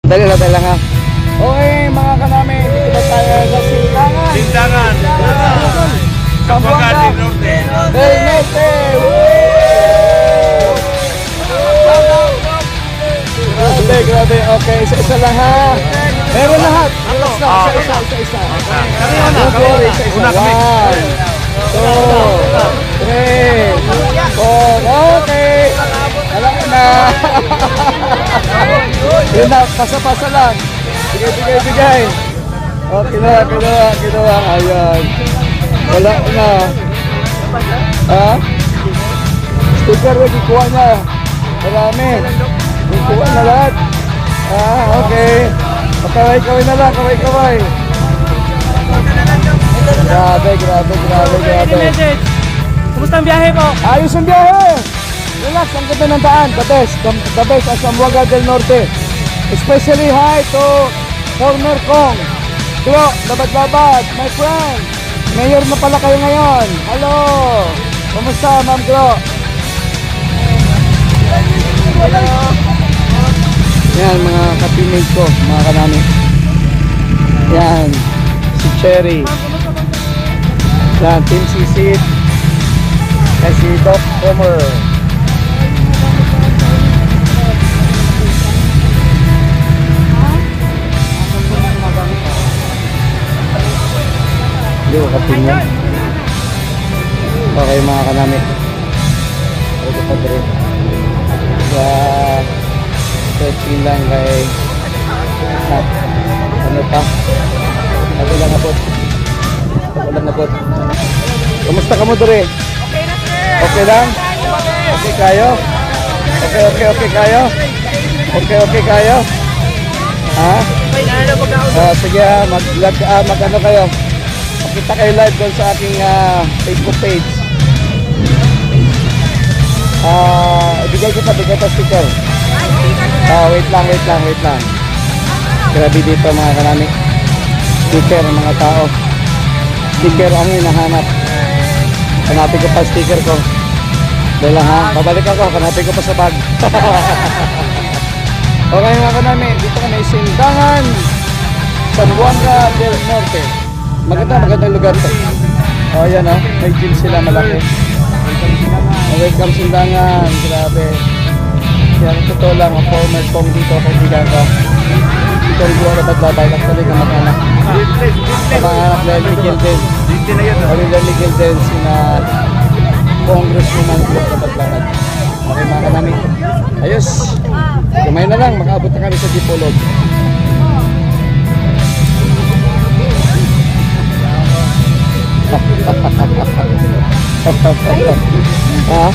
Dali lang ha. Okay mga kanami, dito ba tayo sa Sindangan? Sindangan. Zamboanga Zamboanga del Norte. del Norte. Grabe. Okay, isa-isa lang ha. Meron lahat. Isa-isa. Don't worry, isa-isa. Una kami. 1, 2, 3, 4. Okay. Alam mo na. Yun na, pasa-pasa lang. Bigay. Oh, kinuha. Ayan. Wala na. Ha? Sticker rin, ikuha niya. Marami. Ikuha na lahat. Okay. Kaway na lang, kaway. Grabe. Kumusta ang biyahe po? Ayos ang biyahe. Relax, ang ganda ng daan. The best ang Zamboanga del Norte. Especially hi to Corner Kong. Klo, labad, my friend. Mayor na pala kayo ngayon. Hello. Kumusta, Ma'am Klo? Yan, mga kapimate ko, mga kanami. Yan, si Cherry. Yan, Team Sisit. Yan si Doc Homer. Hindi ko kapin yan. Okay mga kanami. Ito pa rin. Sa searching lang kay ano pa? Ako lang na po. Kamusta ka mo dere? Okay na sir. Okay lang? Okay kayo? Okay kayo? Okay kayo? Ha? May nalo po ako. Sige mag ano kayo? Makita kayo live doon sa aking Facebook page. Bigay pa sticker. Wait lang. Grabe dito mga kanami. Sticker ng mga tao. Sticker ang hinahanap. Hanapin ko pa sticker ko. Dahil lang ha. Babalik ako. Hanapin ko pa sa bag. Okay mga kanami. Dito kami Sindangan, Zamboanga del Norte. Magandang lugar to. Ayan may gym sila malaki. Welcome Sindangan. Grabe. Yan, totoo lang, ang former kong dito, kaibigan ko. Ito rin yung nabagbabay, actually na mag-anak. Mga Lenny Gilden. Lenny Gilden, sina Congresswoman Club na Baglangad. Okay mga kanami. Ayos. Kumay na lang, makaabot na kami sa Dipolog. Ha?